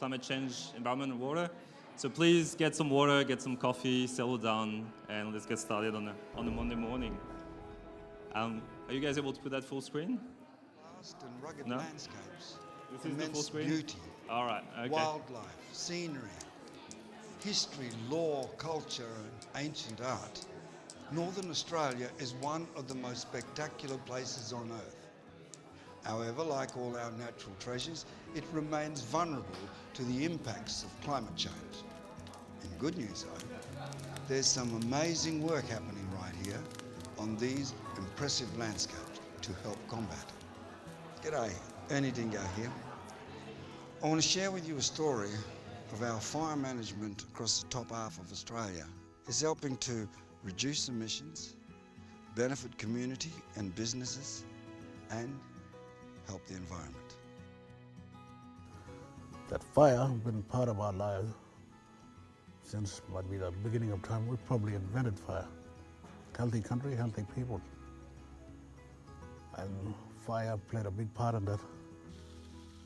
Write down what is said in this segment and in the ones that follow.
climate change, environment, and water. So please get some water, get some coffee, settle down, and let's get started on the Monday morning. Are you guys able to put that full screen? Vast and rugged No? landscapes, This is the full immense screen? beauty, All right, okay. wildlife, scenery, history, law, culture and ancient art. Northern Australia is one of the most spectacular places on earth. However, like all our natural treasures, it remains vulnerable to the impacts of climate change. In good news though, there's some amazing work happening right here on these impressive landscapes to help combat it. G'day, Ernie Dingo here. I want to share with you a story of our fire management across the top half of Australia. It's helping to reduce emissions, benefit community and businesses, and help the environment. That fire has been part of our lives since might be the beginning of time. We probably invented fire. Healthy country, healthy people. And fire played a big part in that.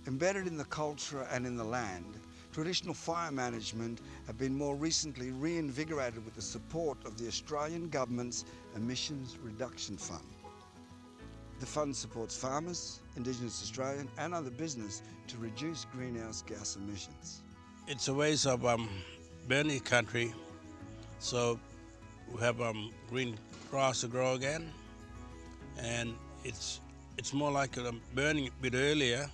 Embedded in the culture and in the land, traditional fire management have been more recently reinvigorated with the support of the Australian Government's Emissions Reduction Fund. The fund supports farmers, Indigenous Australian and other business to reduce greenhouse gas emissions. It's a ways of burning country, so we have green grass to grow again, and it's more like burning a bit earlier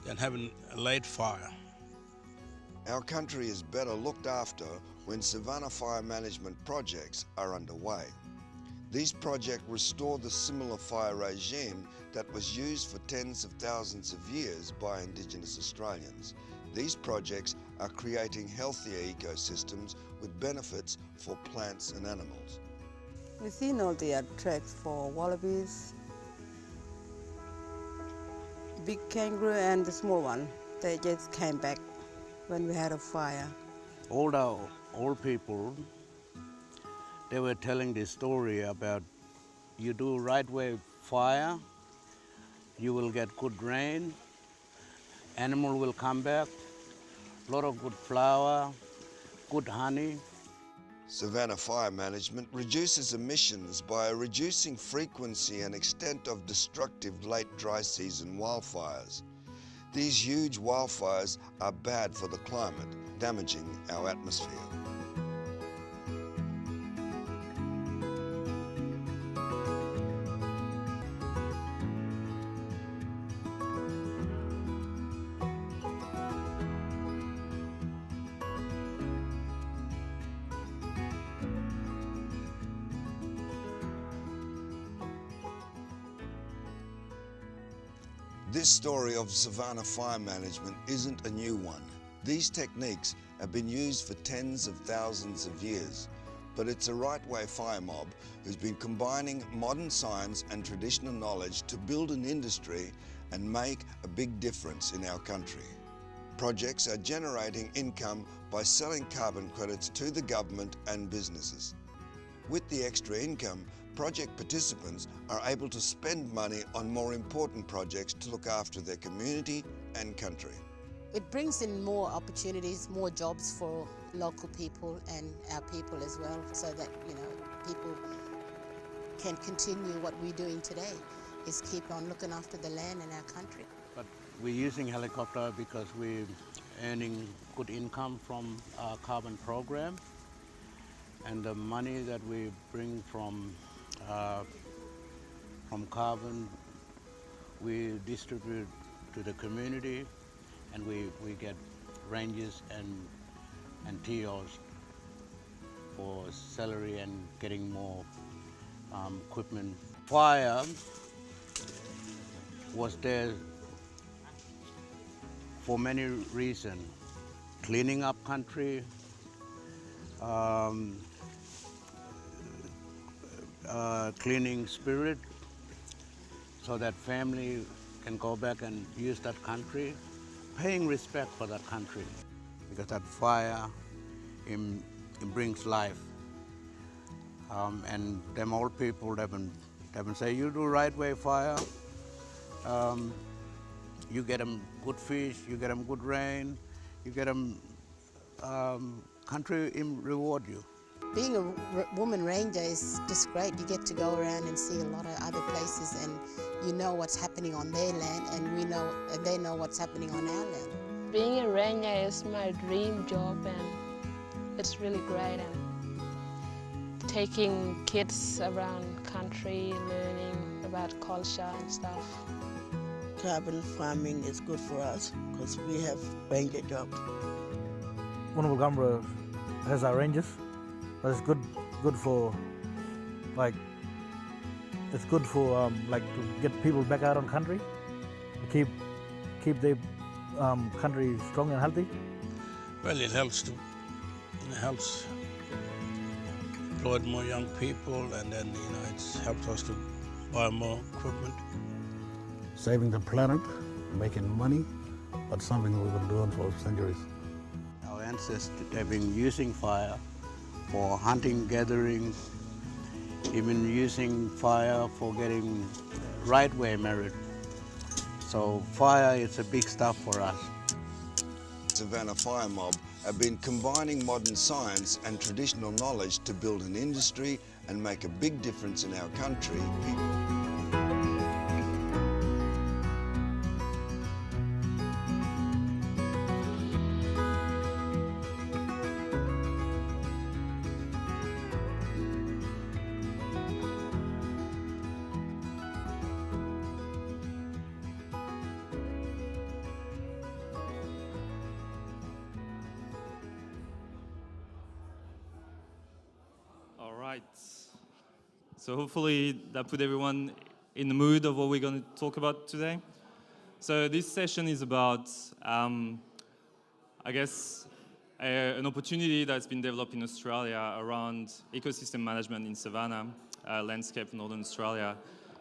than having a late fire. Our country is better looked after when Savanna fire management projects are underway. These projects restore the similar fire regime that was used for tens of thousands of years by Indigenous Australians. These projects are creating healthier ecosystems with benefits for plants and animals. We've seen all the tracks for wallabies, big kangaroo and the small one. They just came back when we had a fire. All the old people, they were telling this story about you do right way fire, you will get good rain, animal will come back, a lot of good flour, good honey. Savanna fire management reduces emissions by reducing frequency and extent of destructive late dry season wildfires. These huge wildfires are bad for the climate, damaging our atmosphere. This story of Savanna fire management isn't a new one. These techniques have been used for tens of thousands of years, but it's a right-way fire mob who's been combining modern science and traditional knowledge to build an industry and make a big difference in our country. Projects are generating income by selling carbon credits to the government and businesses. With the extra income, project participants are able to spend money on more important projects to look after their community and country. It brings in more opportunities, more jobs for local people and our people as well, so that, you know, people can continue what we're doing today, is keep on looking after the land and our country. But we're using helicopter because we're earning good income from our carbon program, and the money that we bring from carbon, we distribute to the community, and we get ranges and TOs for salary and getting more equipment. Fire was there for many reasons. Cleaning up country, cleaning spirit, so that family can go back and use that country, paying respect for that country, because that fire it brings life. And them old people, they've been say, you do right way fire, you get them good fish, you get them good rain, You get a country reward you. Being a woman ranger is just great. You get to go around and see a lot of other places, and you know what's happening on their land, and they know what's happening on our land. Being a ranger is my dream job, and it's really great. And taking kids around country, learning about culture and stuff. Carbon farming is good for us because we have ranger jobs. Woonabulgambra has our rangers, but it's good for like to get people back out on country, to keep their country strong and healthy. Well, it helps employ more young people, and then it helps us to buy more equipment. Saving the planet, making money, that's something we've been doing for centuries. Our ancestors have been using fire for hunting, gathering, even using fire for getting right way married. So fire is a big stuff for us. Savanna Fire Mob have been combining modern science and traditional knowledge to build an industry and make a big difference in our country. All right. So hopefully that put everyone in the mood of what we're going to talk about today. So this session is about, I guess, an opportunity that's been developed in Australia around ecosystem management in Savanna, landscape in Northern Australia.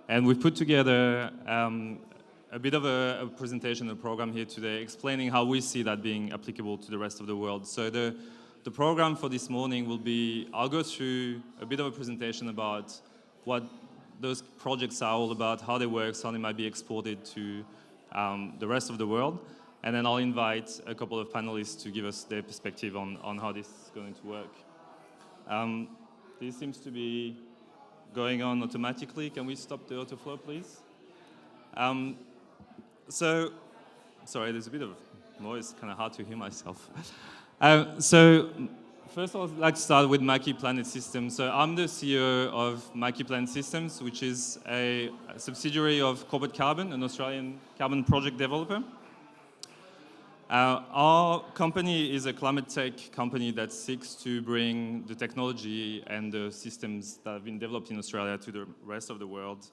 And we've put together a bit of a presentation, a program here today, explaining how we see that being applicable to the rest of the world. So the program for this morning will be, I'll go through a bit of a presentation about what those projects are all about, how they work, how they might be exported to the rest of the world. And then I'll invite a couple of panelists to give us their perspective on how this is going to work. This seems to be going on automatically. Can we stop the autoflow, please? Sorry, there's a bit of noise, kind of hard to hear myself. So first I'd like to start with Maki Planet Systems. So I'm the CEO of Maki Planet Systems, which is a subsidiary of Corporate Carbon, an Australian carbon project developer. Our company is a climate tech company that seeks to bring the technology and the systems that have been developed in Australia to the rest of the world.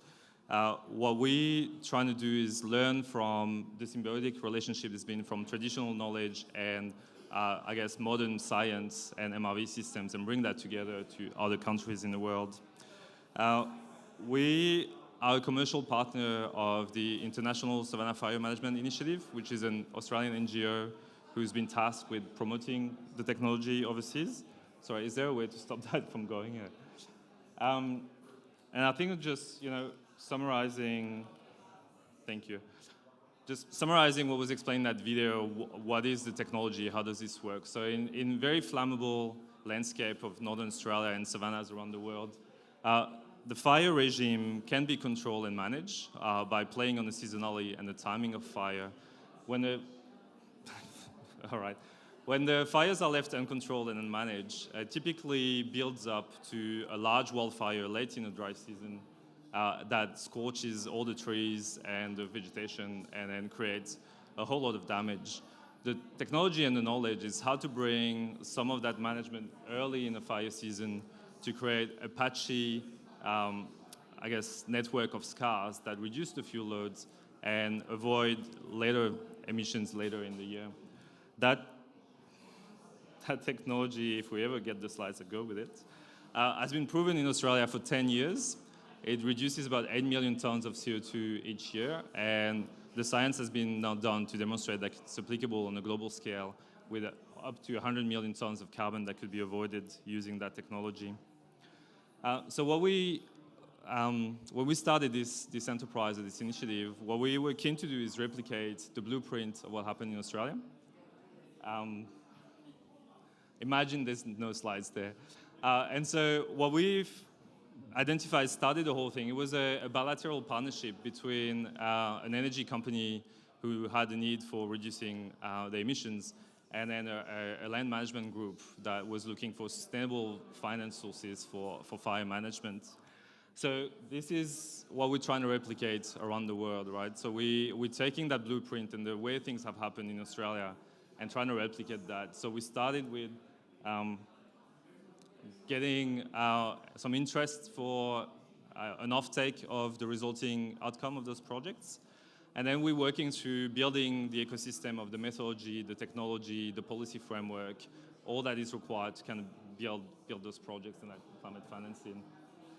What we're trying to do is learn from the symbiotic relationship that's been from traditional knowledge and I guess modern science and MRV systems and bring that together to other countries in the world. We are a commercial partner of the International Savanna Fire Management Initiative, which is an Australian NGO who's been tasked with promoting the technology overseas. Sorry, is there a way to stop that from going here? And I think just, summarizing, thank you. Just summarizing what was explained in that video, what is the technology, how does this work? So in very flammable landscape of Northern Australia and savannas around the world, the fire regime can be controlled and managed by playing on the seasonality and the timing of fire. When the When the fires are left uncontrolled and unmanaged, it typically builds up to a large wildfire late in the dry season that scorches all the trees and the vegetation and then creates a whole lot of damage. The technology and the knowledge is how to bring some of that management early in the fire season to create a patchy, network of scars that reduce the fuel loads and avoid later emissions later in the year. That technology, if we ever get the slides that go with it, has been proven in Australia for 10 years. It reduces about 8 million tons of CO2 each year, and the science has been now done to demonstrate that it's applicable on a global scale with up to 100 million tons of carbon that could be avoided using that technology. So when we started this enterprise, or this initiative, what we were keen to do is replicate the blueprint of what happened in Australia. Imagine there's no slides there. And so what we've identified started the whole thing. It was a bilateral partnership between an energy company who had a need for reducing the emissions and then a land management group that was looking for sustainable finance sources for fire management. So this is what we're trying to replicate around the world, right? So we're taking that blueprint and the way things have happened in Australia and trying to replicate that. So we started with getting some interest for an offtake of the resulting outcome of those projects. And then we're working through building the ecosystem of the methodology, the technology, the policy framework, all that is required to kind of build those projects and that climate financing.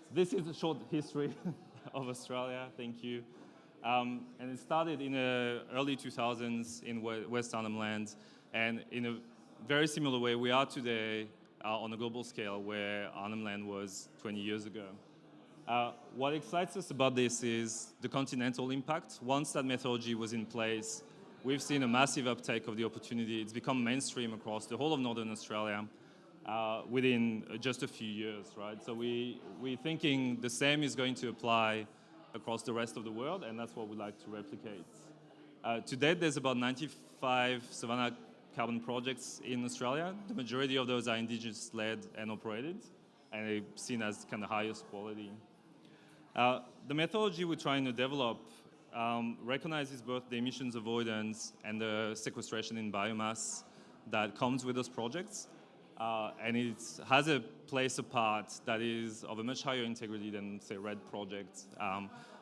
So this is a short history of Australia, thank you. And it started in the early 2000s in West Arnhem Land, and in a very similar way we are today on a global scale where Arnhem Land was 20 years ago. What excites us about this is the continental impact. Once that methodology was in place, we've seen a massive uptake of the opportunity. It's become mainstream across the whole of Northern Australia within just a few years, right? So we're thinking the same is going to apply across the rest of the world, and that's what we'd like to replicate. To date, there's about 95 Savanna carbon projects in Australia. The majority of those are Indigenous-led and operated, and they're seen as kind of highest quality. The methodology we're trying to develop recognizes both the emissions avoidance and the sequestration in biomass that comes with those projects. And it has a place apart that is of a much higher integrity than, say, RED projects.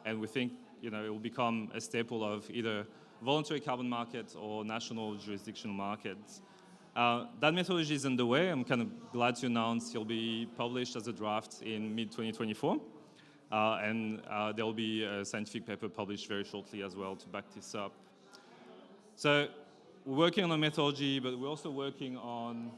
And we think, it will become a staple of either voluntary carbon markets or national jurisdictional markets. That methodology is underway. I'm kind of glad to announce it'll be published as a draft in mid-2024. And there will be a scientific paper published very shortly as well to back this up. So we're working on a methodology, but we're also working on,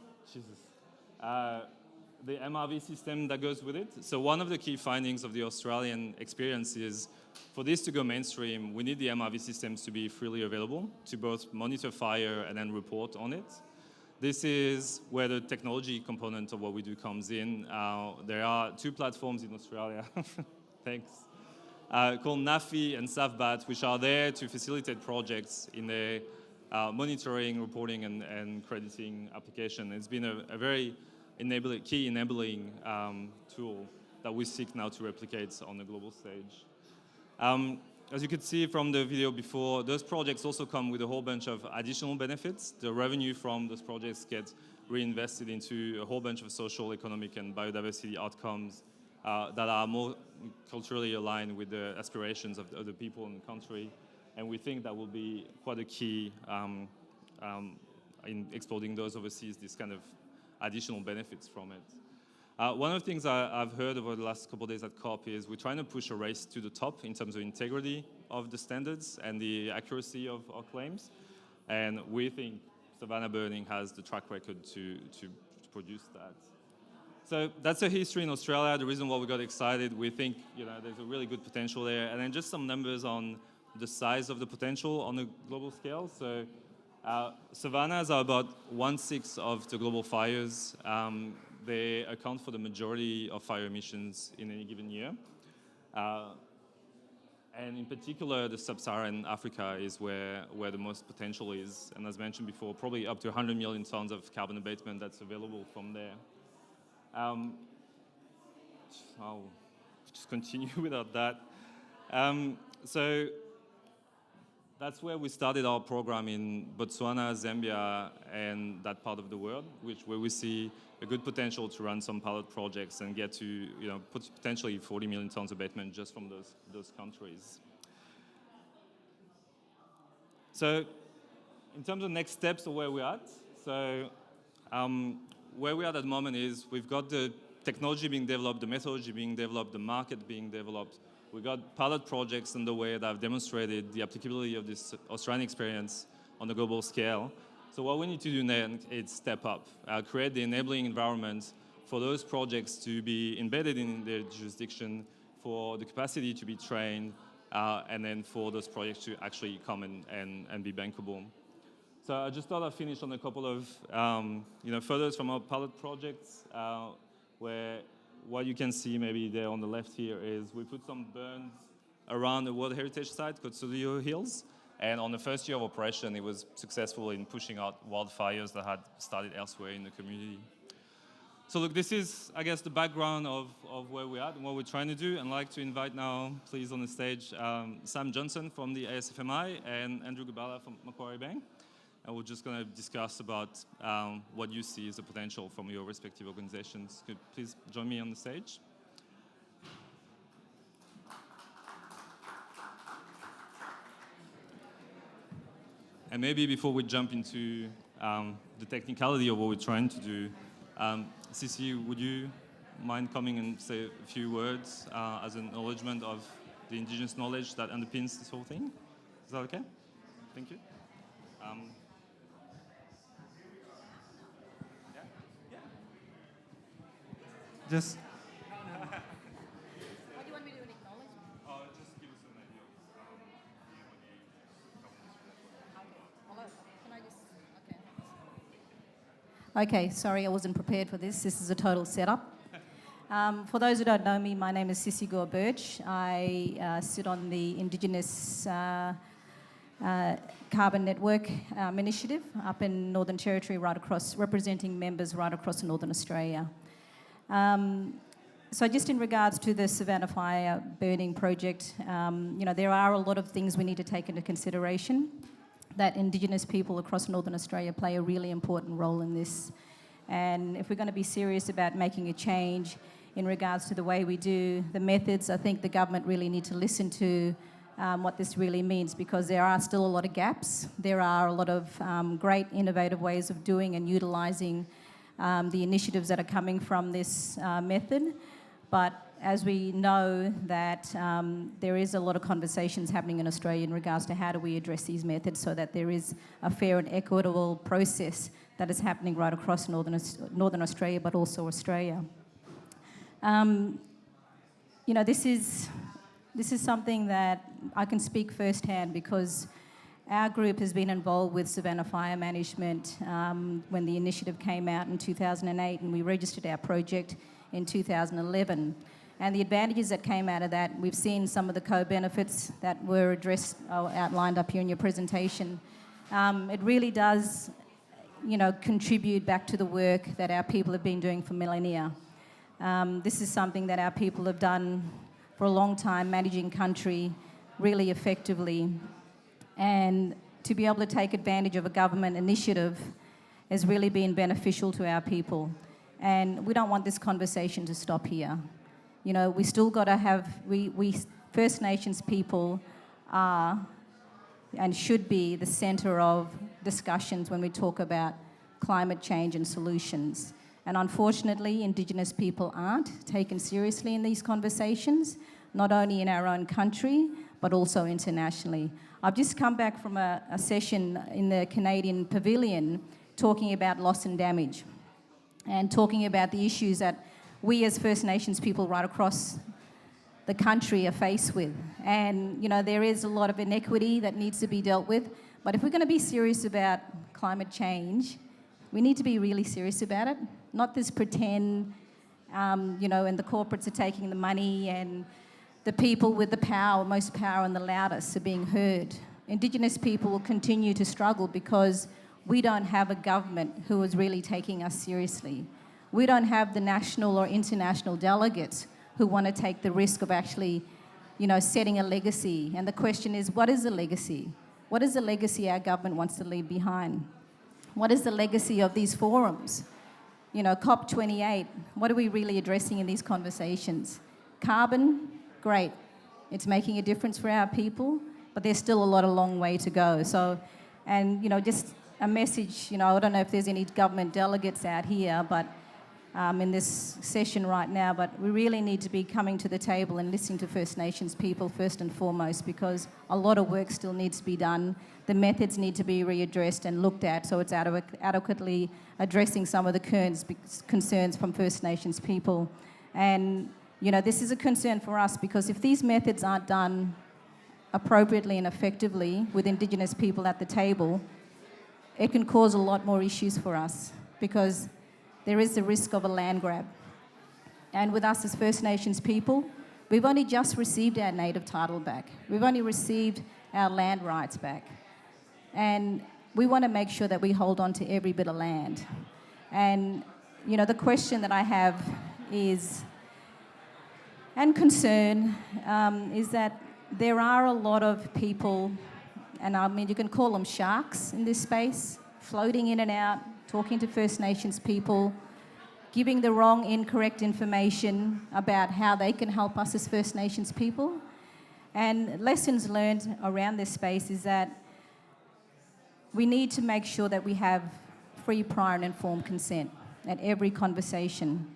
the MRV system that goes with it. So one of the key findings of the Australian experience is for this to go mainstream, we need the MRV systems to be freely available to both monitor fire and then report on it. This is where the technology component of what we do comes in. There are two platforms in Australia, thanks, called NAFI and SAVBAT, which are there to facilitate projects in the monitoring, reporting, and crediting application. It's been a very key enabling tool that we seek now to replicate on the global stage. As you could see from the video before, those projects also come with a whole bunch of additional benefits. The revenue from those projects gets reinvested into a whole bunch of social, economic, and biodiversity outcomes that are more culturally aligned with the aspirations of the people in the country. And we think that will be quite a key in exporting those overseas, these kind of additional benefits from it. One of the things I've heard over the last couple of days at COP is we're trying to push a race to the top in terms of integrity of the standards and the accuracy of our claims. And we think Savanna burning has the track record to produce that. So that's a history in Australia. The reason why we got excited, we think there's a really good potential there. And then just some numbers on the size of the potential on a global scale. So savannas are about 1/6 of the global fires. They account for the majority of fire emissions in any given year. And in particular, the sub-Saharan Africa is where the most potential is. And as mentioned before, probably up to 100 million tons of carbon abatement that's available from there. I'll just continue without that. So that's where we started our program in Botswana, Zambia, and that part of the world, where we see a good potential to run some pilot projects and get to potentially 40 million tons of abatement just from those countries. So in terms of next steps of where we're at, so where we are at the moment is we've got the technology being developed, the methodology being developed, the market being developed. We've got pilot projects underway that have demonstrated the applicability of this Australian experience on a global scale. So what we need to do then is step up, create the enabling environment for those projects to be embedded in their jurisdiction, for the capacity to be trained, and then for those projects to actually come and be bankable. So I just thought I'd finish on a couple of photos from our pilot projects, where what you can see maybe there on the left here is we put some burns around the World Heritage Site called Studio Hills, and on the first year of operation it was successful in pushing out wildfires that had started elsewhere in the community. So look, this is, I guess, the background of where we're at and what we're trying to do. And I'd like to invite now, please, on the stage, Sam Johnston from the ASFMI and Andrew Gabala from Macquarie Bank. And we're just going to discuss about what you see as a potential from your respective organizations. Could you please join me on the stage? And maybe before we jump into the technicality of what we're trying to do, Sissi, would you mind coming and say a few words as an acknowledgement of the indigenous knowledge that underpins this whole thing? Is that okay? Thank you. Just. What do you want me to do, an acknowledgement? Just give us an idea of Okay. Can I just, okay. Okay, sorry, I wasn't prepared for this. This is a total setup. For those who don't know me, my name is Sissi Gore-Birch. I sit on the Indigenous Carbon Network initiative up in Northern Territory, right across, representing members right across Northern Australia. So just in regards to the Savanna fire burning project, there are a lot of things we need to take into consideration. That Indigenous people across Northern Australia play a really important role in this. And if we're going to be serious about making a change in regards to the way we do the methods, I think the government really need to listen to what this really means, because there are still a lot of gaps. There are a lot of great innovative ways of doing and utilising the initiatives that are coming from this method. But as we know that there is a lot of conversations happening in Australia in regards to how do we address these methods so that there is a fair and equitable process that is happening right across Northern Australia, but also Australia. This is something that I can speak firsthand, because our group has been involved with Savanna Fire Management when the initiative came out in 2008, and we registered our project in 2011. And the advantages that came out of that, we've seen some of the co-benefits that were addressed, outlined up here in your presentation. It really does, contribute back to the work that our people have been doing for millennia. This is something that our people have done for a long time, managing country really effectively. And to be able to take advantage of a government initiative has really been beneficial to our people. And we don't want this conversation to stop here. We still got to have, we First Nations people are and should be the centre of discussions when we talk about climate change and solutions. And unfortunately, Indigenous people aren't taken seriously in these conversations, not only in our own country, but also internationally. I've just come back from a session in the Canadian Pavilion talking about loss and damage, and talking about the issues that we as First Nations people right across the country are faced with. And, there is a lot of inequity that needs to be dealt with. But if we're going to be serious about climate change, we need to be really serious about it, not this pretend, and the corporates are taking the money and the people with the power, most power and the loudest are being heard. Indigenous people will continue to struggle because we don't have a government who is really taking us seriously. We don't have the national or international delegates who want to take the risk of actually, setting a legacy. And the question is, what is the legacy? What is the legacy our government wants to leave behind? What is the legacy of these forums? COP28, what are we really addressing in these conversations? Carbon, great. It's making a difference for our people, but there's still a long way to go. So, and, just a message, I don't know if there's any government delegates out here, but in this session right now, but we really need to be coming to the table and listening to First Nations people first and foremost, because a lot of work still needs to be done. The methods need to be readdressed and looked at so it's adequately addressing some of the concerns from First Nations people. And, this is a concern for us, because if these methods aren't done appropriately and effectively with Indigenous people at the table, it can cause a lot more issues for us because there is the risk of a land grab. And with us as First Nations people, we've only just received our native title back. We've only received our land rights back. And we want to make sure that we hold on to every bit of land. And, you know, the question that I have is, and concern, is that there are a lot of people, and I mean, you can call them sharks in this space, floating in and out, talking to First Nations people, giving the wrong, incorrect information about how they can help us as First Nations people. And lessons learned around this space is that we need to make sure that we have free, prior and informed consent at every conversation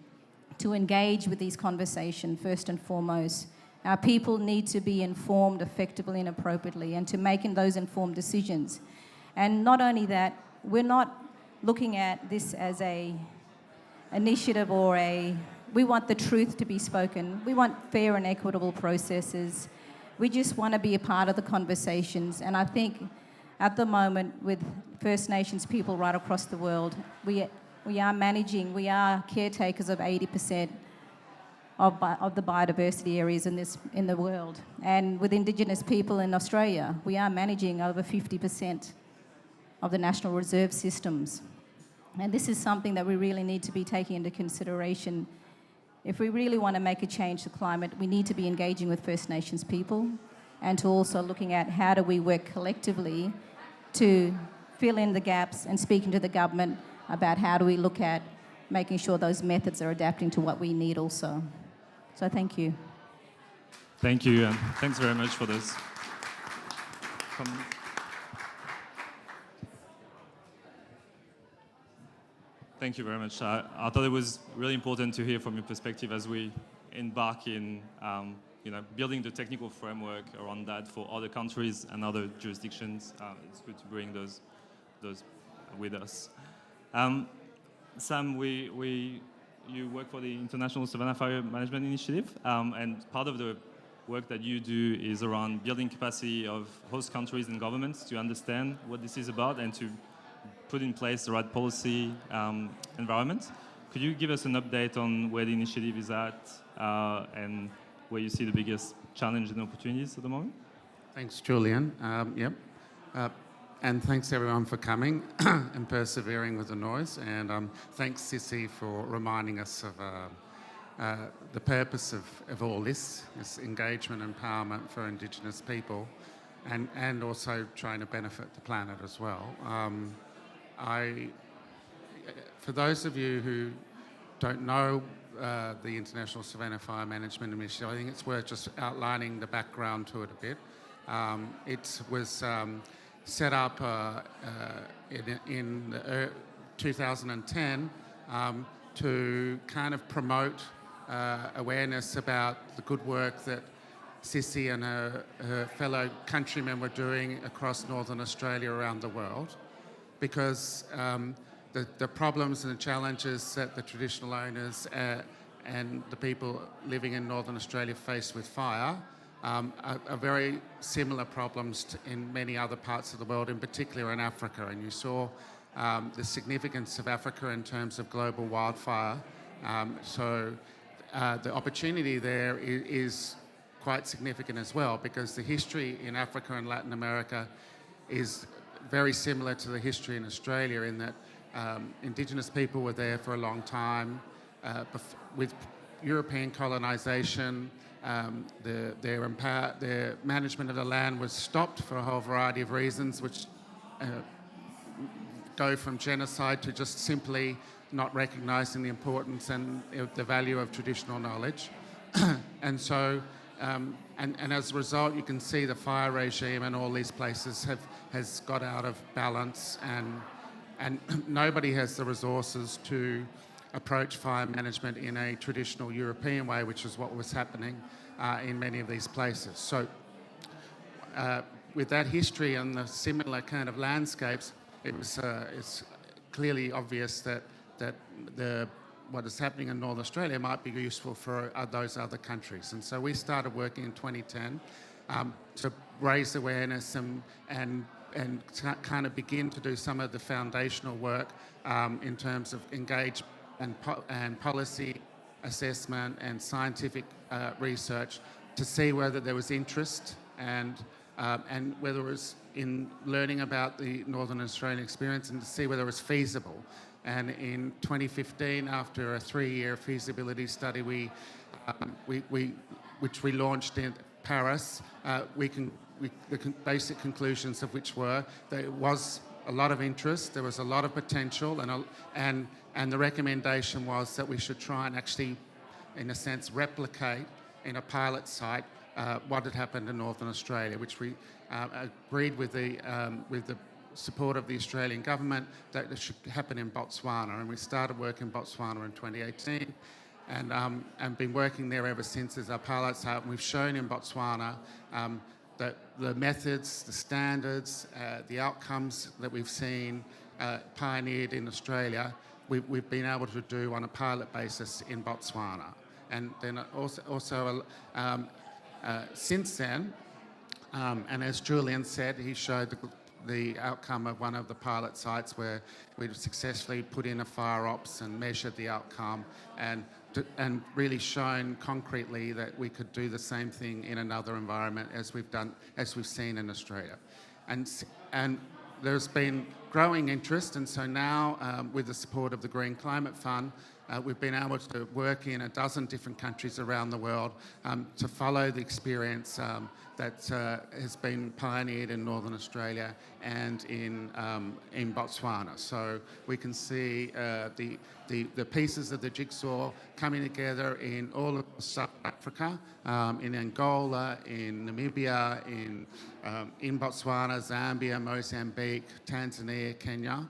to engage with these conversations first and foremost. Our people need to be informed effectively and appropriately and to making those informed decisions. And not only that, we're not looking at this as a initiative or we want the truth to be spoken. We want fair and equitable processes. We just want to be a part of the conversations. And I think at the moment with First Nations people right across the world, we are caretakers of 80% of the biodiversity areas in the world. And with Indigenous people in Australia, we are managing over 50% of the national reserve systems. And this is something that we really need to be taking into consideration. If we really want to make a change to climate, we need to be engaging with First Nations people and to also looking at how do we work collectively to fill in the gaps and speaking to the government about how do we look at making sure those methods are adapting to what we need also. So thank you. Thank you, and thanks very much for this. Thank you very much. I thought it was really important to hear from your perspective as we embark in building the technical framework around that for other countries and other jurisdictions. It's good to bring those with us. Sam, you work for the International Savanna Fire Management Initiative, and part of the work that you do is around building capacity of host countries and governments to understand what this is about and to put in place the right policy environment. Could you give us an update on where the initiative is at and where you see the biggest challenge and opportunities at the moment? Thanks, Julien. And thanks everyone for coming and persevering with the noise. And thanks, Sissy, for reminding us of the purpose of all this engagement and empowerment for Indigenous people and also trying to benefit the planet as well. For those of you who don't know the International Savanna Fire Management Initiative, I think it's worth just outlining the background to it a bit. It was set up in 2010 to kind of promote awareness about the good work that Sissy and her fellow countrymen were doing across Northern Australia around the world, because the problems and the challenges that the traditional owners and the people living in Northern Australia face with fire are very similar problems in many other parts of the world, in particular in Africa. And you saw the significance of Africa in terms of global wildfire. So the opportunity there is quite significant as well, because the history in Africa and Latin America is very similar to the history in Australia, in that Indigenous people were there for a long time. With European colonisation, their management of the land was stopped for a whole variety of reasons, which go from genocide to just simply not recognising the importance and the value of traditional knowledge. And so, and as a result, you can see the fire regime in all these places has got out of balance, and nobody has the resources to approach fire management in a traditional European way, which is what was happening in many of these places. So with that history and the similar kind of landscapes, it's clearly obvious that what is happening in North Australia might be useful for those other countries. And so we started working in 2010 to raise awareness and kind of begin to do some of the foundational work in terms of engage and policy assessment and scientific research to see whether there was interest and whether it was in learning about the Northern Australian experience and to see whether it was feasible. And in 2015, after a 3-year feasibility study, which we launched in Paris, the basic conclusions of which were there was a lot of interest, there was a lot of potential, and the recommendation was that we should try and actually, in a sense, replicate in a pilot site what had happened in Northern Australia, which we agreed with the support of the Australian government that it should happen in Botswana. And we started work in Botswana in 2018 and been working there ever since as our pilot site. And we've shown in Botswana that the methods, the standards, the outcomes that we've seen pioneered in Australia, we've been able to do on a pilot basis in Botswana. And then also since then, and as Julien said, he showed the outcome of one of the pilot sites where we've successfully put in a fire ops and measured the outcome and really shown concretely that we could do the same thing in another environment as we've seen in Australia. And there's been growing interest, and so now with the support of the Green Climate Fund, we've been able to work in a dozen different countries around the world to follow the experience that has been pioneered in Northern Australia and in Botswana. So we can see the pieces of the jigsaw coming together in all of South Africa, in Angola, in Namibia, in Botswana, Zambia, Mozambique, Tanzania, Kenya.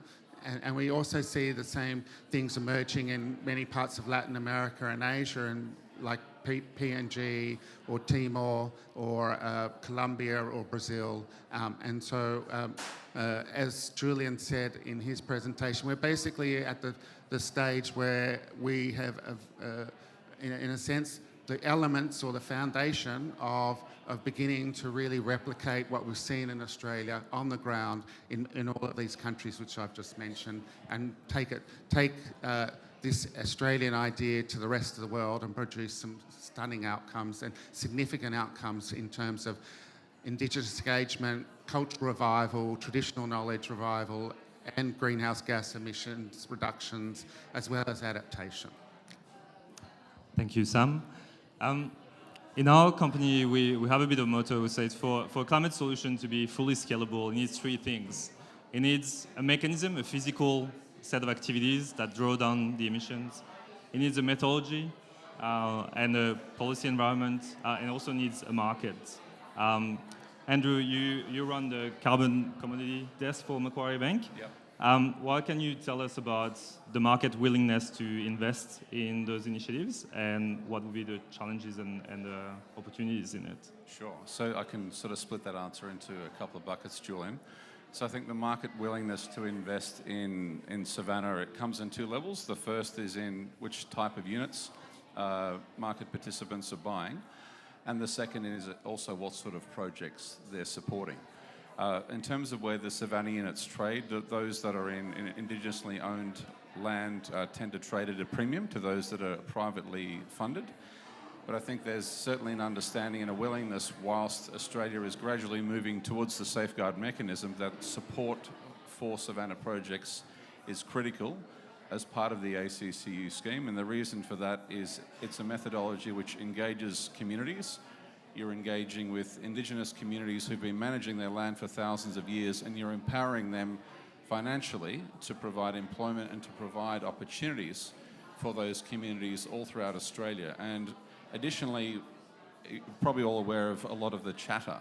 And we also see the same things emerging in many parts of Latin America and Asia, and like PNG or Timor or Colombia or Brazil. And so, as Julien said in his presentation, we're basically at the stage where we have, in a sense, the elements or the foundation of beginning to really replicate what we've seen in Australia on the ground in all of these countries which I've just mentioned, and take this Australian idea to the rest of the world and produce some stunning outcomes and significant outcomes in terms of Indigenous engagement, cultural revival, traditional knowledge revival, and greenhouse gas emissions reductions, as well as adaptation. Thank you, Sam. In our company, we have a bit of a motto. We say for a climate solution to be fully scalable, it needs 3 things. It needs a mechanism, a physical set of activities that draw down the emissions. It needs a methodology and a policy environment, and also needs a market. Andrew, you run the carbon commodity desk for Macquarie Bank. Yep. What can you tell us about the market willingness to invest in those initiatives, and what would be the challenges and the opportunities in it? Sure. So I can sort of split that answer into a couple of buckets, Julien. So I think the market willingness to invest in Savanna, it comes in 2 levels. The first is in which type of units market participants are buying, and the second is also what sort of projects they're supporting. In terms of where the Savanna units trade, those that are in indigenously owned land tend to trade at a premium to those that are privately funded. But I think there's certainly an understanding and a willingness, whilst Australia is gradually moving towards the safeguard mechanism, that support for Savanna projects is critical as part of the ACCU scheme. And the reason for that is it's a methodology which engages communities. You're engaging with Indigenous communities who've been managing their land for thousands of years, and you're empowering them financially to provide employment and to provide opportunities for those communities all throughout Australia. And additionally, you're probably all aware of a lot of the chatter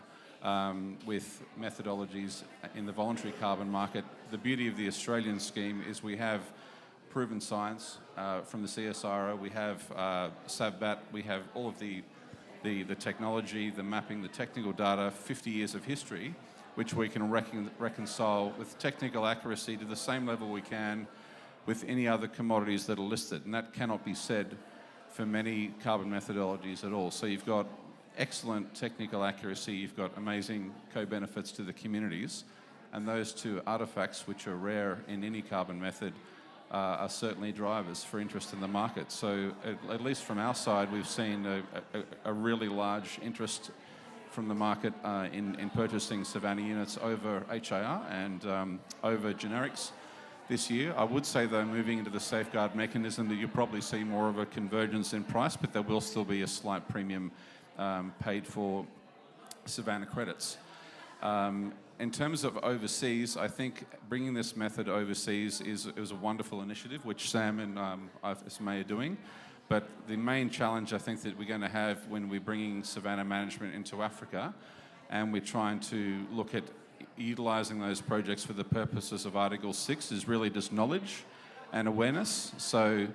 with methodologies in the voluntary carbon market. The beauty of the Australian scheme is we have proven science from the CSIRO, we have SAVBAT, we have all of the technology, the mapping, the technical data, 50 years of history, which we can reconcile with technical accuracy to the same level we can with any other commodities that are listed. And that cannot be said for many carbon methodologies at all. So you've got excellent technical accuracy, you've got amazing co-benefits to the communities, And those two artefacts, which are rare in any carbon method, are certainly drivers for interest in the market. So at least from our side, we've seen a really large interest from the market in purchasing Savanna units over HIR and over generics this year. I would say, though, moving into the safeguard mechanism, that you'll probably see more of a convergence in price, but there will still be a slight premium paid for Savanna credits. In terms of overseas, I think bringing this method overseas is a wonderful initiative, which Sam and IFSMA are doing. But the main challenge I think that we're going to have when we're bringing Savanna management into Africa, and we're trying to look at utilising those projects for the purposes of Article 6, is really just knowledge and awareness. So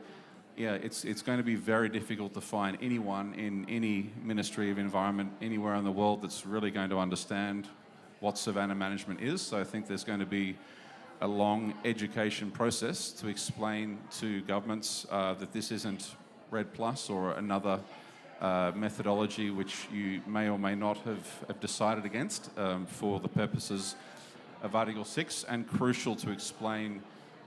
yeah, it's going to be very difficult to find anyone in any Ministry of Environment anywhere in the world that's really going to understand what Savanna management is. So I think there's going to be a long education process to explain to governments that this isn't RED Plus or another methodology which you may or may not have decided against for the purposes of Article 6, and crucial to explain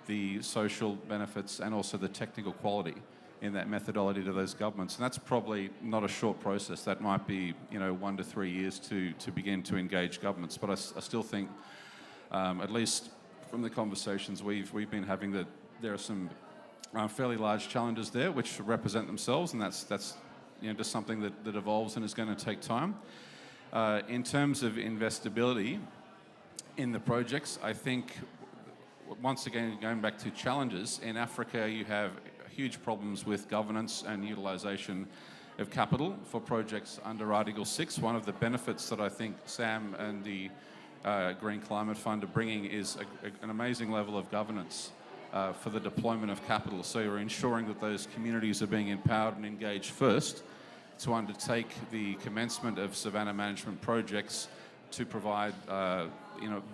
the social benefits and also the technical quality in that methodology to those governments. And that's probably not a short process. That might be 1 to 3 years to begin to engage governments. But I still think, at least from the conversations we've been having, that there are some fairly large challenges there which represent themselves, and that's just something that evolves and is going to take time. In terms of investability in the projects, I think, once again, going back to challenges, in Africa you have huge problems with governance and utilisation of capital for projects under Article 6. One of the benefits that I think Sam and the Green Climate Fund are bringing is an amazing level of governance for the deployment of capital. So you're ensuring that those communities are being empowered and engaged first to undertake the commencement of Savanna management projects to provide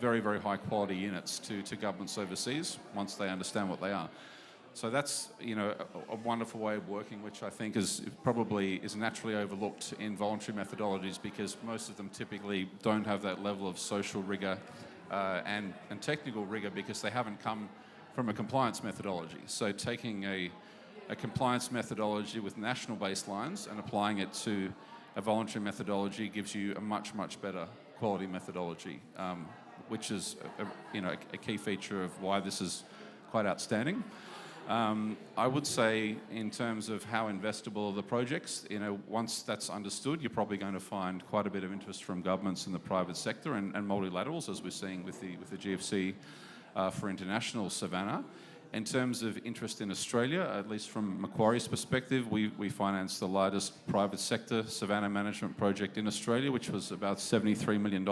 very, very high quality units to governments overseas once they understand what they are. So that's a wonderful way of working, which I think is naturally overlooked in voluntary methodologies, because most of them typically don't have that level of social rigour and technical rigour, because they haven't come from a compliance methodology. So taking a compliance methodology with national baselines and applying it to a voluntary methodology gives you a much, much better quality methodology, which is a key feature of why this is quite outstanding. I would say, in terms of how investable are the projects, once that's understood, you're probably going to find quite a bit of interest from governments in the private sector and multilaterals, as we're seeing with the GFC for international Savanna. In terms of interest in Australia, at least from Macquarie's perspective, we financed the largest private sector Savanna management project in Australia, which was about $73 million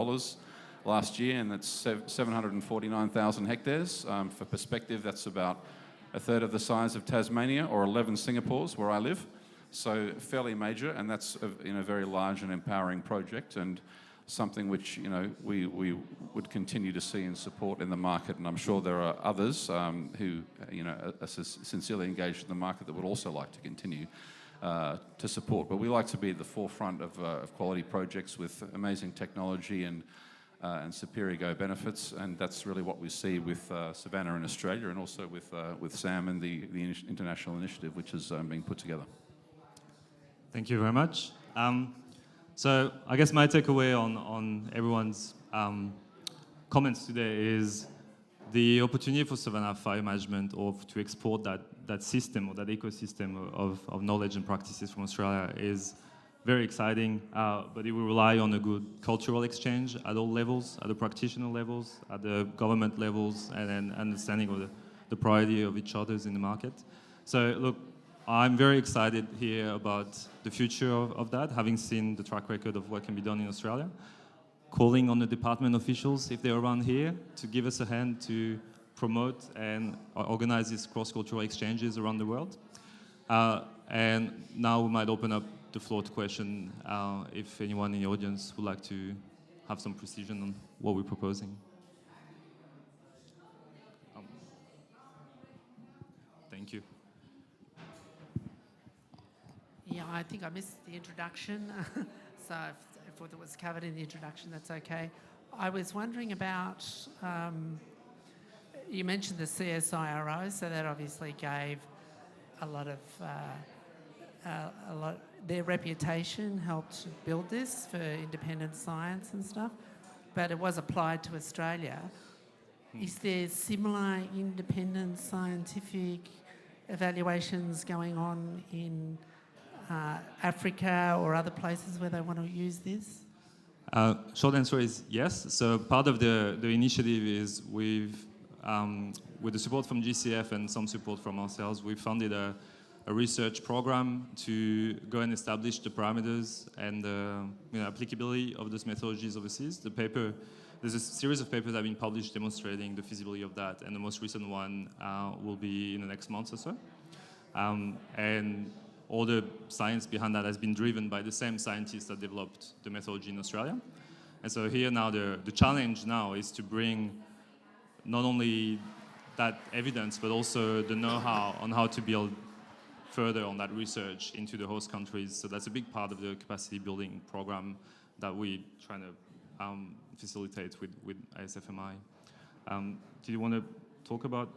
last year, and that's 749,000 hectares. For perspective, that's about a third of the size of Tasmania or 11 Singapores, where I live. So fairly major, and that's a very large and empowering project, and something which we would continue to see and support in the market. And I'm sure there are others who are sincerely engaged in the market that would also like to continue to support. But we like to be at the forefront of quality projects with amazing technology and superior go benefits, and that's really what we see with Savanna in Australia, and also with Sam and the international initiative which is being put together. Thank you very much. So I guess my takeaway on everyone's comments today is the opportunity for Savanna fire management, or to export that system or that ecosystem of knowledge and practices from Australia, is very exciting, but it will rely on a good cultural exchange at all levels, at the practitioner levels, at the government levels, and an understanding of the priority of each other's in the market. So look, I'm very excited here about the future of that, having seen the track record of what can be done in Australia. Calling on the department officials, if they're around here, to give us a hand to promote and organize these cross-cultural exchanges around the world. And now we might open up the floor to question if anyone in the audience would like to have some precision on what we're proposing. Thank you. Yeah, I think I missed the introduction, so if it was covered in the introduction, that's okay. I was wondering about, you mentioned the CSIRO, so that obviously gave a lot of, their reputation helped build this for independent science and stuff, but it was applied to Australia. Is there similar independent scientific evaluations going on in Africa or other places where they want to use this? Short answer is yes. So part of the initiative is with the support from GCF and some support from ourselves, we funded a research program to go and establish the parameters and the applicability of those methodologies overseas. There's a series of papers that have been published demonstrating the feasibility of that, and the most recent one will be in the next month or so. And all the science behind that has been driven by the same scientists that developed the methodology in Australia. And so here now the challenge now is to bring not only that evidence, but also the know-how on how to build further on that research into the host countries. So that's a big part of the capacity building program that we're trying to facilitate with ISFMI. Do you want to talk about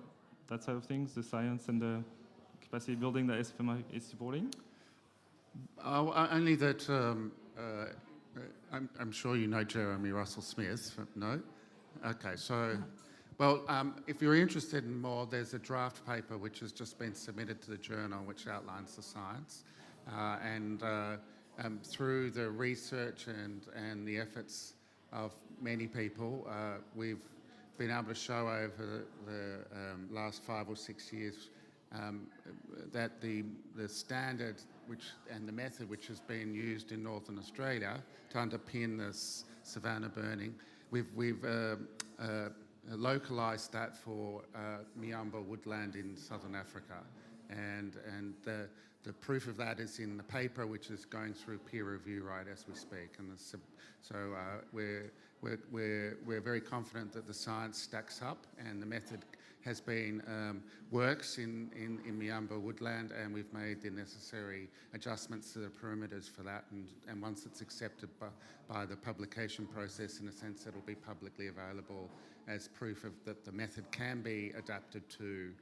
that side of things, the science and the capacity building that ISFMI is supporting? Only that I'm sure you know Jeremy Russell Smith, no? Okay, so, well, if you're interested in more, there's a draft paper which has just been submitted to the journal which outlines the science. And through the research and the efforts of many people, we've been able to show over the last 5 or 6 years that the standard and the method which has been used in Northern Australia to underpin this Savanna burning, we've localised that for Miamba woodland in Southern Africa, and the proof of that is in the paper which is going through peer review right as we speak, and so we're very confident that the science stacks up and the method has been works in Miamba woodland, and we've made the necessary adjustments to the perimeters for that, and once it's accepted by the publication process, in a sense it'll be publicly available as proof of that the method can be adapted to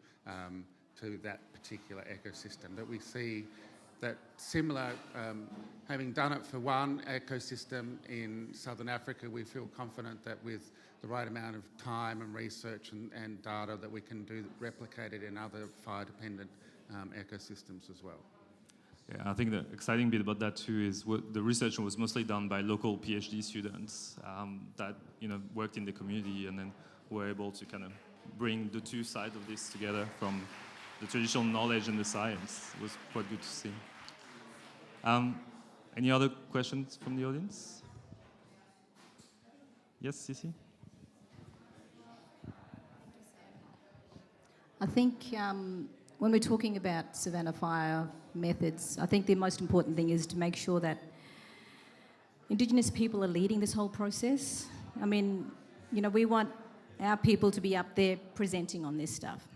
that particular ecosystem. But we see that similar, having done it for one ecosystem in Southern Africa, we feel confident that with the right amount of time and research and data that we can replicate it in other fire-dependent ecosystems as well. Yeah, I think the exciting bit about that too is the research was mostly done by local PhD students that worked in the community, and then were able to kind of bring the two sides of this together from the traditional knowledge and the science. It was quite good to see. Any other questions from the audience? Yes, Sisi? I think when we're talking about Savanna fire methods, I think the most important thing is to make sure that Indigenous people are leading this whole process. I mean, we want our people to be up there presenting on this stuff.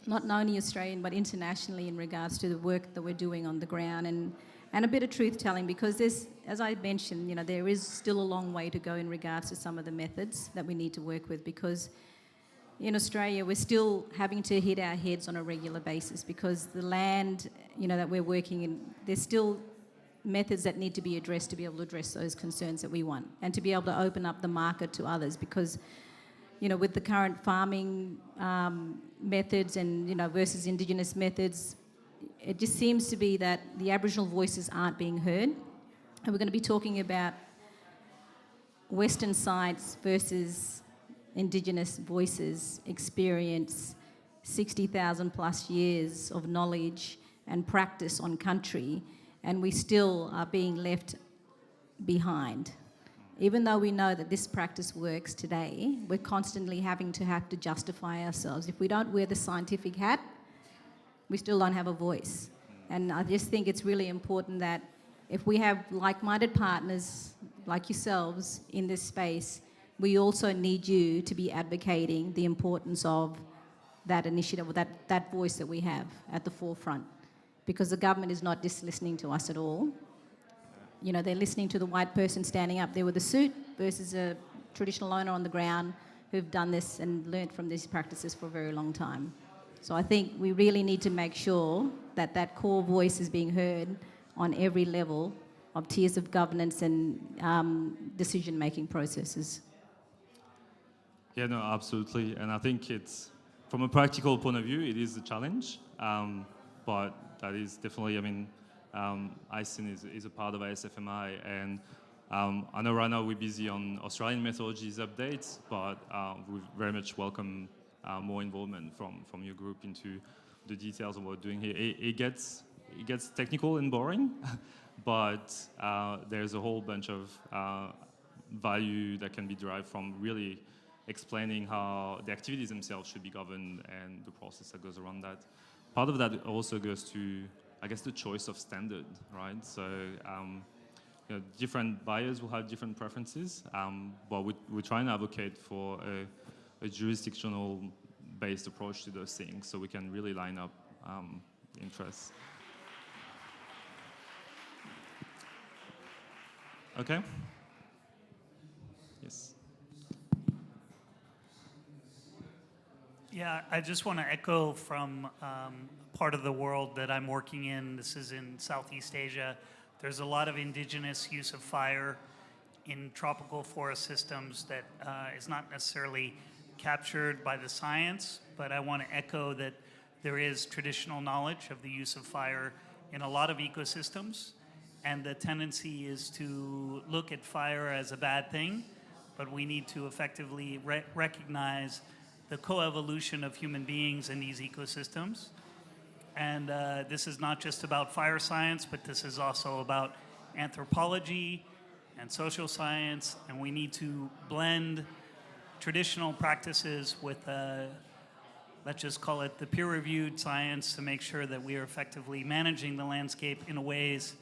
Not only Australian, but internationally in regards to the work that we're doing on the ground, and a bit of truth-telling, because there's, as I mentioned, there is still a long way to go in regards to some of the methods that we need to work with, because in Australia we're still having to hit our heads on a regular basis, because the land, that we're working in, there's still methods that need to be addressed to be able to address those concerns that we want, and to be able to open up the market to others, because with the current farming methods and versus Indigenous methods, it just seems to be that the Aboriginal voices aren't being heard. And we're going to be talking about Western science versus Indigenous voices, experience, 60,000 plus years of knowledge and practice on country, and we still are being left behind. Even though we know that this practice works today, we're constantly having to justify ourselves. If we don't wear the scientific hat, we still don't have a voice. And I just think it's really important that if we have like-minded partners like yourselves in this space, we also need you to be advocating the importance of that initiative, or that voice that we have at the forefront. Because the government is not just listening to us at all. They're listening to the white person standing up there with a suit versus a traditional owner on the ground who've done this and learnt from these practices for a very long time. So I think we really need to make sure that that core voice is being heard on every level of tiers of governance and decision-making processes. Yeah, no, absolutely. And I think it's, from a practical point of view, it is a challenge. But that is definitely, I mean, ISIN is a part of ASFMI. And I know right now we're busy on Australian methodologies updates, but we very much welcome more involvement from your group into the details of what we're doing here. It gets technical and boring, but there's a whole bunch of value that can be derived from really explaining how the activities themselves should be governed and the process that goes around that. Part of that also goes to, I guess, the choice of standard, right? So, you know, different buyers will have different preferences, but we try and advocate for a jurisdictional-based approach to those things, so we can really line up interests. Okay. Yes. Yeah, I just want to echo from part of the world that I'm working in. This is in Southeast Asia. There's a lot of indigenous use of fire in tropical forest systems that is not necessarily captured by the science, but I want to echo that there is traditional knowledge of the use of fire in a lot of ecosystems, and the tendency is to look at fire as a bad thing, but we need to effectively recognize the coevolution of human beings in these ecosystems. And this is not just about fire science, but this is also about anthropology and social science, and we need to blend traditional practices with, let's just call it the peer-reviewed science, to make sure that we are effectively managing the landscape in ways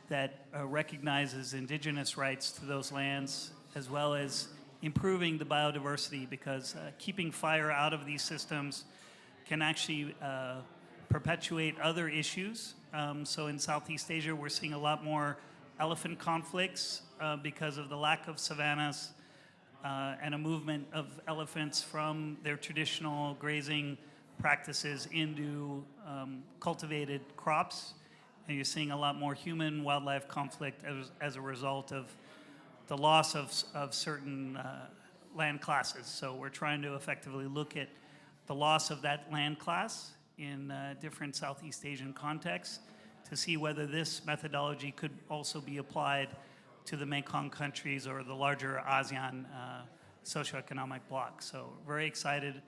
that recognizes indigenous rights to those lands, as well as improving the biodiversity, because keeping fire out of these systems can actually perpetuate other issues. So in Southeast Asia, we're seeing a lot more elephant conflicts because of the lack of savannas and a movement of elephants from their traditional grazing practices into cultivated crops. And you're seeing a lot more human-wildlife conflict as a result of the loss of certain land classes. So we're trying to effectively look at the loss of that land class in different Southeast Asian contexts to see whether this methodology could also be applied to the Mekong countries or the larger ASEAN socioeconomic bloc. So very excited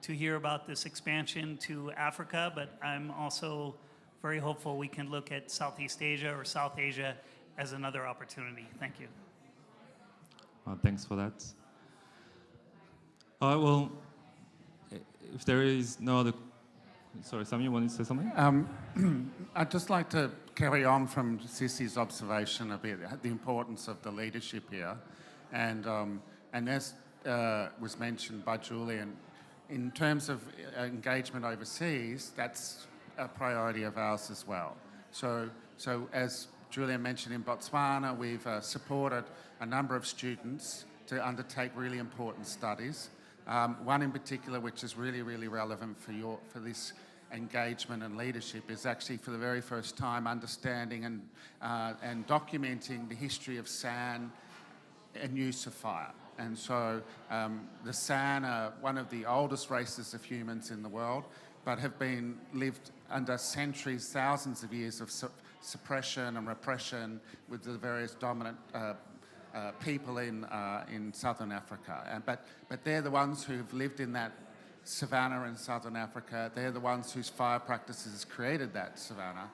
to hear about this expansion to Africa, but I'm also very hopeful we can look at Southeast Asia or South Asia as another opportunity. Thank you. Thanks for that. All right, well, if there is no other... Sorry, Sam, you wanted to say something? I'd just like to carry on from Sissy's observation a bit, the importance of the leadership here. And as was mentioned by Julien, in terms of engagement overseas, that's a priority of ours as well. So as Julien mentioned, in Botswana, we've supported a number of students to undertake really important studies. One in particular, which is really, really relevant for this engagement and leadership, is actually for the very first time understanding and documenting the history of San and use of fire. And so the San are one of the oldest races of humans in the world, but have been lived under centuries, thousands of years of suppression and repression with the various dominant people in southern Africa. But they're the ones who've lived in that savanna in southern Africa. They're the ones whose fire practices created that savanna.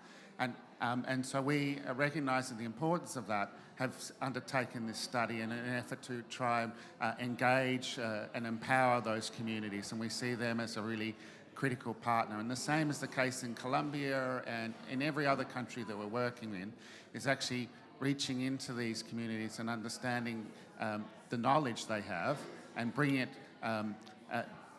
And so we, recognising the importance of that, have undertaken this study in an effort to try and engage and empower those communities. And we see them as a really critical partner. And the same is the case in Colombia and in every other country that we're working in, is actually reaching into these communities and understanding the knowledge they have and bringing it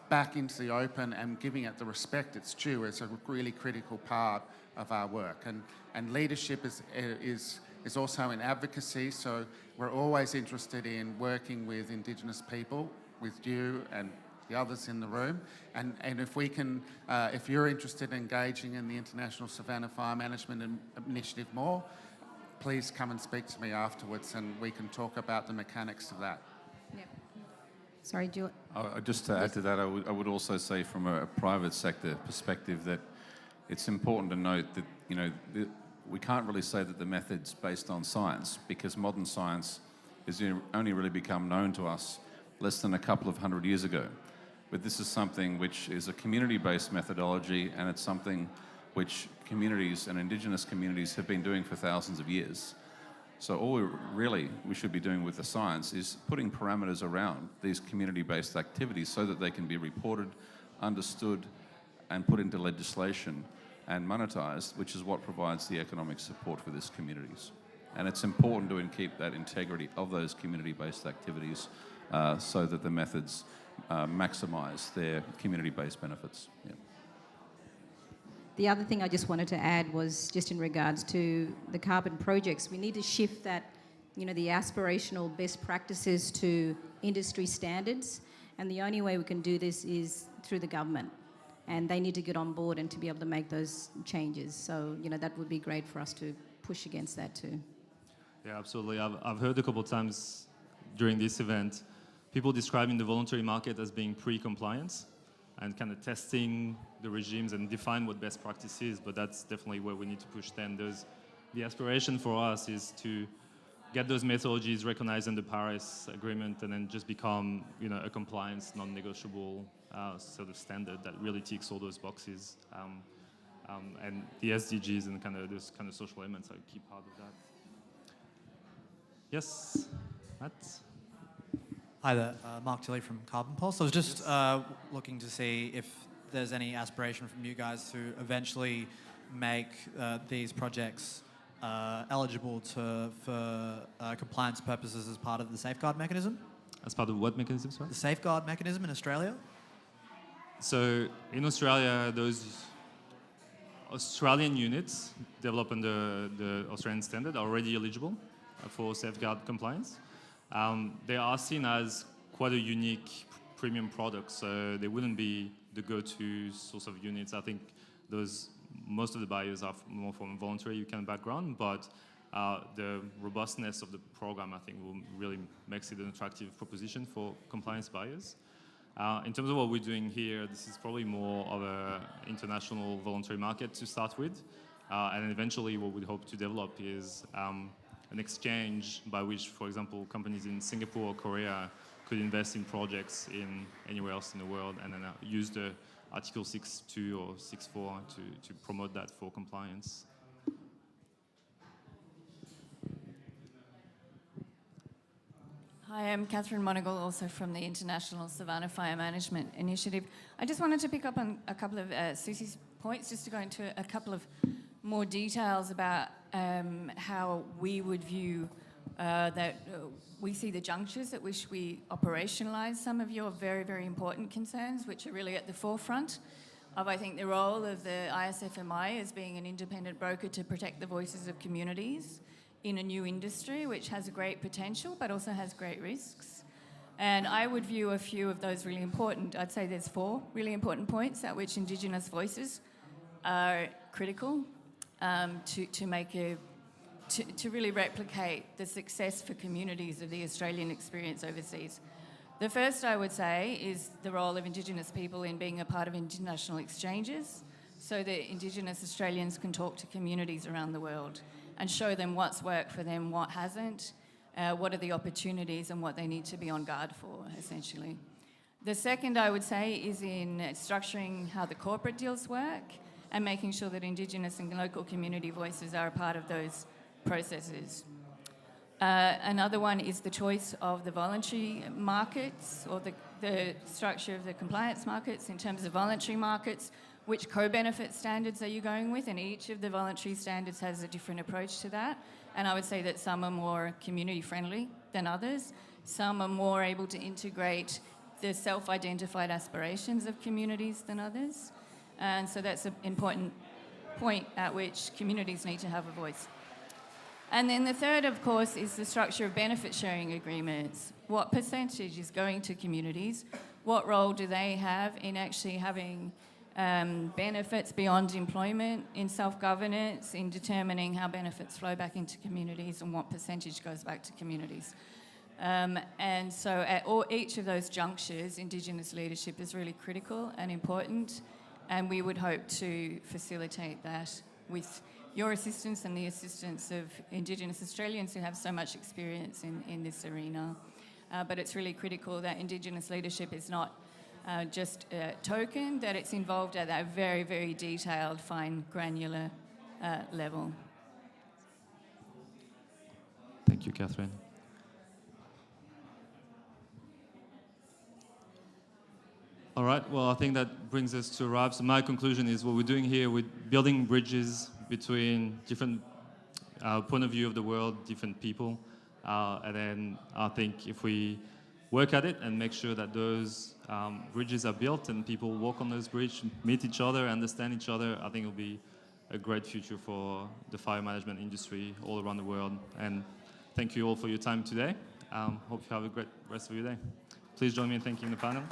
back into the open and giving it the respect it's due is a really critical part of our work. And leadership is is also in advocacy. So we're always interested in working with Indigenous people, with you and the others in the room. And if we can, if you're interested in engaging in the International Savanna Fire Management Initiative more, please come and speak to me afterwards and we can talk about the mechanics of that. Sorry, Julien. Just to add to that, I would also say from a private sector perspective that it's important to note that, you know, we can't really say that the method's based on science, because modern science has only really become known to us less than a couple of hundred years ago. But this is something which is a community-based methodology, and it's something which communities and Indigenous communities have been doing for thousands of years. So all we should be doing with the science is putting parameters around these community-based activities so that they can be reported, understood, and put into legislation and monetized, which is what provides the economic support for these communities. And it's important to keep that integrity of those community-based activities so that the methods maximize their community-based benefits. Yeah. The other thing I just wanted to add was just in regards to the carbon projects. We need to shift that, you know, the aspirational best practices to industry standards. And the only way we can do this is through the government. And they need to get on board and to be able to make those changes. So, you know, that would be great for us to push against that too. Yeah, absolutely. I've heard a couple of times during this event, people describing the voluntary market as being pre-compliance and kind of testing the regimes and define what best practice is, but that's definitely where we need to push standards. The aspiration for us is to get those methodologies recognized in the Paris Agreement and then just become, you know, a compliance, non-negotiable sort of standard that really ticks all those boxes. And the SDGs and kind of those kind of social elements are a key part of that. Yes, Matt? Hi there, Mark Tilley from Carbon Pulse. I was just looking to see if there's any aspiration from you guys to eventually make these projects eligible for compliance purposes as part of the safeguard mechanism. As part of what mechanism, sorry? The safeguard mechanism in Australia. So in Australia, those Australian units developed under the Australian standard are already eligible for safeguard compliance. They are seen as quite a unique premium product, so they wouldn't be the go-to source of units. I think most of the buyers are more from a voluntary kind of background, but the robustness of the program, I think, will really makes it an attractive proposition for compliance buyers. In terms of what we're doing here, this is probably more of an international voluntary market to start with, and eventually what we hope to develop is an exchange by which, for example, companies in Singapore or Korea could invest in projects in anywhere else in the world and then use the Article 6.2 or 6.4 to promote that for compliance. Hi, I'm Catherine Monagle, also from the International Savanna Fire Management Initiative. I just wanted to pick up on a couple of Susie's points, just to go into a couple of more details about how we would view we see the junctures at which we operationalise some of your very, very important concerns, which are really at the forefront of, I think, the role of the ISFMI as being an independent broker to protect the voices of communities in a new industry which has great potential but also has great risks. And I would view a few of those really important. I'd say there's 4 really important points at which Indigenous voices are critical to really replicate the success for communities of the Australian experience overseas. The first, I would say, is the role of Indigenous people in being a part of international exchanges so that Indigenous Australians can talk to communities around the world and show them what's worked for them, what hasn't, what are the opportunities and what they need to be on guard for, essentially. The second, I would say, is in structuring how the corporate deals work and making sure that Indigenous and local community voices are a part of those processes. Another one is the choice of the voluntary markets or the structure of the compliance markets in terms of voluntary markets. Which co-benefit standards are you going with? And each of the voluntary standards has a different approach to that. And I would say that some are more community-friendly than others. Some are more able to integrate the self-identified aspirations of communities than others. And so that's an important point at which communities need to have a voice. And then the third, of course, is the structure of benefit sharing agreements. What percentage is going to communities? What role do they have in actually having benefits beyond employment, in self-governance, in determining how benefits flow back into communities and what percentage goes back to communities? And so at each of those junctures, Indigenous leadership is really critical and important, and we would hope to facilitate that with your assistance and the assistance of Indigenous Australians who have so much experience in this arena. But it's really critical that Indigenous leadership is not just a token, that it's involved at that very, very detailed, fine, granular level. Thank you, Catherine. All right, well, I think that brings us to a wrap. So my conclusion is what we're doing here, we're building bridges between different point of view of the world, different people. And then I think if we work at it and make sure that those bridges are built and people walk on those bridges, meet each other, understand each other, I think it'll be a great future for the fire management industry all around the world. And thank you all for your time today. Hope you have a great rest of your day. Please join me in thanking the panel.